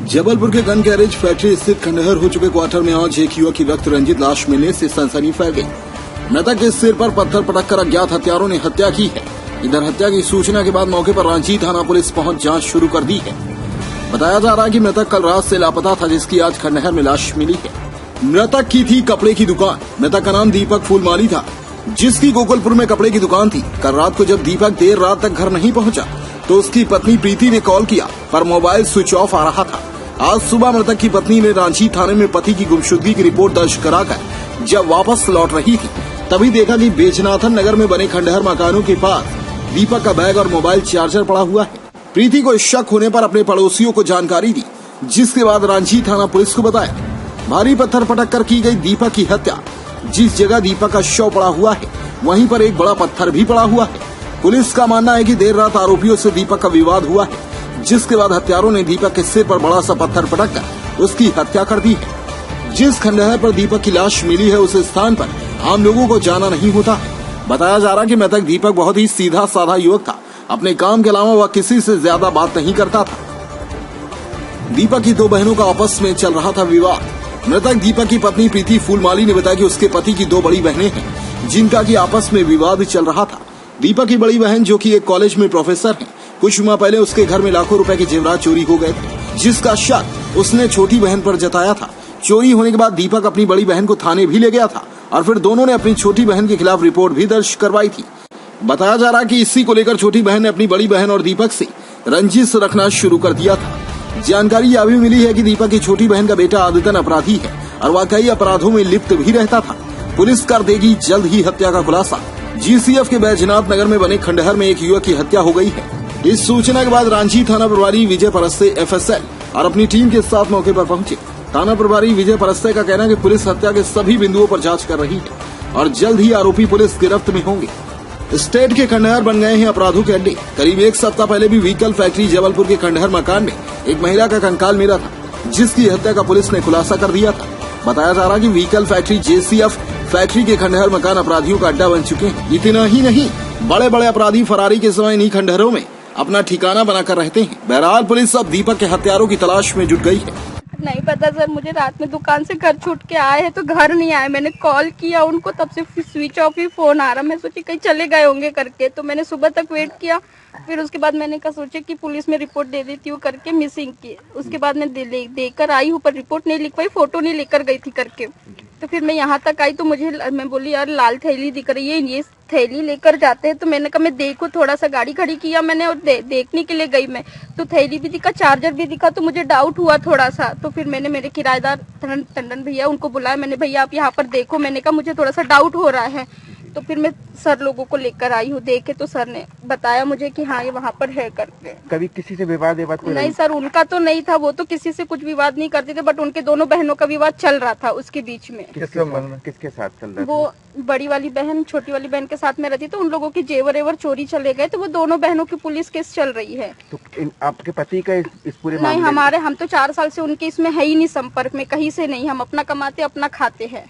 जबलपुर के gun garage factory स्थित खंडहर हो चुके क्वार्टर में आज एक युवक की रक्त रंजित लाश मिलने से सनसनी फैल गई। मृतक के सिर पर पत्थर पटककर अज्ञात हत्यारों ने हत्या की है। इधर हत्या की सूचना के बाद मौके पर रांची थाना पुलिस पहुंच जांच शुरू कर दी है। बताया जा रहा है कि मृतक कल रात से लापता था, जिसकी आज खंडहर में लाश मिली है। मृतक की थी कपड़े की दुकान। मृतक का नाम दीपक फूलमाली था, जिसकी गोकुलपुर में कपड़े की दुकान थी। कल रात को जब दीपक देर रात तक घर नहीं पहुंचा तो उसकी पत्नी प्रीति ने कॉल किया, पर मोबाइल स्विच ऑफ आ रहा था। आज सुबह मृतक की पत्नी ने रांची थाने में पति की गुमशुदगी की रिपोर्ट दर्ज कराकर जब वापस लौट रही थी, तभी देखा कि बेजनाथन नगर में बने खंडहर मकानों के पास दीपक का बैग और मोबाइल चार्जर पड़ा हुआ है। प्रीति को शक होने पर अपने पड़ोसियों को जानकारी दी, जिसके बाद रांची थाना पुलिस को बताया। भारी पत्थर पटक कर की गई दीपक की हत्या। जिस जगह दीपक का शव पड़ा हुआ है वहीं पर एक बड़ा पत्थर भी पड़ा हुआ है। पुलिस का मानना है कि देर रात आरोपियों से दीपक का विवाद हुआ है, जिसके बाद हत्यारों ने दीपक के सिर पर बड़ा सा पत्थर पटककर उसकी हत्या कर दी है। जिस खंडहर पर दीपक की लाश मिली है उस स्थान पर आम लोगों को जाना नहीं होता है। बताया जा रहा है कि मृतक दीपक बहुत ही सीधा साधा युवक था। अपने काम के अलावा वह किसी से ज्यादा बात नहीं करता था। दीपक की दो बहनों का आपस में चल रहा था विवाद। मृतक दीपक की पत्नी प्रीति फूलमाली ने बताया कि उसके पति की दो बड़ी बहनें हैं, जिनका की आपस में विवाद चल रहा था। दीपक की बड़ी बहन, जो कि एक कॉलेज में प्रोफेसर है, कुछ माह पहले उसके घर में लाखों रुपए के जेवरात चोरी हो गए थे, जिसका शक उसने छोटी बहन पर जताया था। चोरी होने के बाद दीपक अपनी बड़ी बहन को थाने भी ले गया था और फिर दोनों ने अपनी छोटी बहन के खिलाफ रिपोर्ट भी दर्ज करवाई थी। बताया जा रहा है कि इसी को लेकर छोटी बहन ने अपनी बड़ी बहन और दीपक से रंजिश रखना शुरू कर दिया था। जानकारी यह भी मिली है कि दीपक की छोटी बहन का बेटा आदितन अपराधी है और वह कई अपराधों में लिप्त भी रहता था। पुलिस कर देगी जल्द ही हत्या का खुलासा। जीसीएफ के बैजनाथ नगर में बने खंडहर में एक युवक की हत्या हो गई है। इस सूचना के बाद रांची थाना प्रभारी विजय परस्ते एफएसएल और अपनी टीम के साथ मौके पर पहुंचे। थाना प्रभारी विजय परस्ते का कहना है कि पुलिस हत्या के सभी बिंदुओं पर जांच कर रही है और जल्द ही आरोपी पुलिस गिरफ्त में होंगे। स्टेट के खंडहर बन गए हैं अपराधों के अड्डे। करीब एक सप्ताह पहले भी व्हीकल फैक्ट्री जबलपुर के खंडहर मकान में एक महिला का कंकाल मिला था, जिसकी हत्या का पुलिस ने खुलासा कर दिया था। बताया जा रहा है कि व्हीकल फैक्ट्री जेसीएफ फैक्ट्री के खंडहर मकान अपराधियों का अड्डा बन चुके हैं। इतना ही नहीं, बड़े बड़े अपराधी फरारी के समय इन्हीं खंडहरों में अपना ठिकाना बनाकर रहते हैं। बहरहाल पुलिस अब दीपक के हत्यारों की तलाश में जुट गई है। नहीं पता सर, मुझे रात में दुकान से घर छूट के आए हैं तो घर नहीं आए। मैंने कॉल किया उनको, तब से स्विच ऑफ ही फोन आ रहा। मैं सोची कहीं चले गए होंगे करके, तो मैंने सुबह तक वेट किया। फिर उसके बाद मैंने कहा सोचे कि पुलिस में रिपोर्ट दे देती हूँ करके मिसिंग की। उसके बाद मैं देकर आई हूँ, पर रिपोर्ट नहीं लिखवाई, फोटो नहीं लेकर गई थी करके। तो फिर मैं यहाँ तक आई तो मैं बोली यार लाल थैली दिख रही है, ये थैली लेकर जाते हैं। तो मैंने कहा मैं देखो, थोड़ा सा गाड़ी खड़ी किया मैंने और देखने के लिए गई मैं, तो थैली भी दिखा, चार्जर भी दिखा, तो मुझे डाउट हुआ थोड़ा सा। तो फिर मैंने मेरे किराएदार टंडन भैया उनको बुलाया। मैंने भैया आप यहाँ पर देखो, मैंने कहा मुझे थोड़ा सा डाउट हो रहा है। तो फिर मैं सर लोगों को लेकर आई हूँ। देखे तो सर ने बताया मुझे कि हाँ ये वहाँ पर है करके। कभी किसी से विवाद नहीं सर, उनका तो नहीं था, वो तो किसी से कुछ विवाद नहीं करते थे, बट उनके दोनों बहनों का विवाद चल रहा था उसके बीच में। किसके साथ चल रहा था? वो बड़ी वाली बहन छोटी वाली बहन के साथ में रहती, तो उन लोगों के जेवर एवर चोरी चले गए, तो वो दोनों बहनों की पुलिस केस चल रही है। तो आपके पति का इस पूरे नहीं, हम तो 4 साल से उनके इसमें है ही नहीं, संपर्क में कहीं से नहीं। हम अपना कमाते अपना खाते हैं।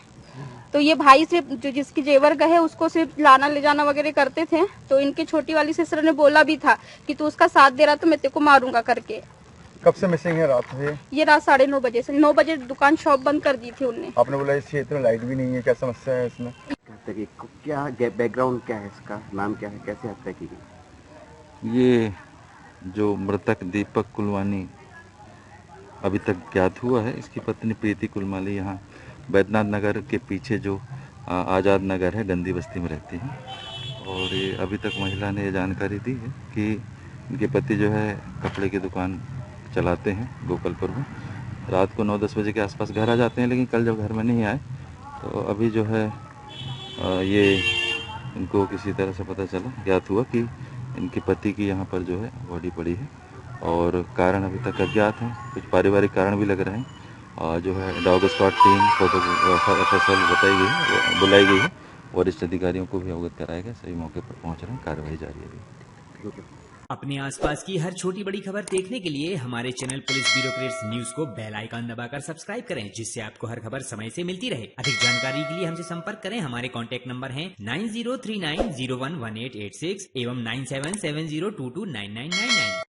तो ये भाई से जो जिसकी जेवर गए उसको सिर्फ लाना ले जाना वगैरह करते थे। तो इनकी छोटी वाली सिस्टर ने बोला भी था कि तू उसका साथ दे रहा तो मैं तेरे को मारूंगा करके। कब से मिसिंग है? रात में? ये रात 9:30 बजे से। 9 बजे दुकान शॉप बंद कर दी थी उनने। आपने बोला इस क्षेत्र में लाइट भी नहीं है, क्या समस्या है इसमें? क्या बैकग्राउंड क्या है इसका, नाम क्या है, कैसे हत्या की गई? ये जो मृतक दीपक कुलवानी अभी तक ज्ञात हुआ है, इसकी पत्नी प्रीति कुलमाली यहाँ बैजनाथ नगर के पीछे जो आज़ाद नगर है गंदी बस्ती में रहती है। और ये अभी तक महिला ने ये जानकारी दी है कि इनके पति जो है कपड़े की दुकान चलाते हैं गोपालपुर में। रात को 9-10 बजे के आसपास घर आ जाते हैं, लेकिन कल जब घर में नहीं आए तो अभी जो है ये इनको किसी तरह से पता चला, ज्ञात हुआ कि इनके पति की यहाँ पर जो है बॉडी पड़ी है और कारण अभी तक अज्ञात है। कुछ पारिवारिक कारण भी लग रहे हैं और जो है डॉग स्क्वाड टीम एफएसएल बुलाई गई है। वरिष्ठ अधिकारियों को भी अवगत कराया गया। सभी मौके पर पहुँच रहे हैं, कार्रवाई जारी है। अपने आसपास की हर छोटी बड़ी खबर देखने के लिए हमारे चैनल पुलिस ब्यूरोक्रेट्स न्यूज को बेल आइकन दबाकर सब्सक्राइब करें, जिससे आपको हर खबर समय से मिलती रहे। अधिक जानकारी के लिए हमसे संपर्क करें। हमारे कॉन्टैक्ट नंबर हैं 9039011886 एवं 9770229999।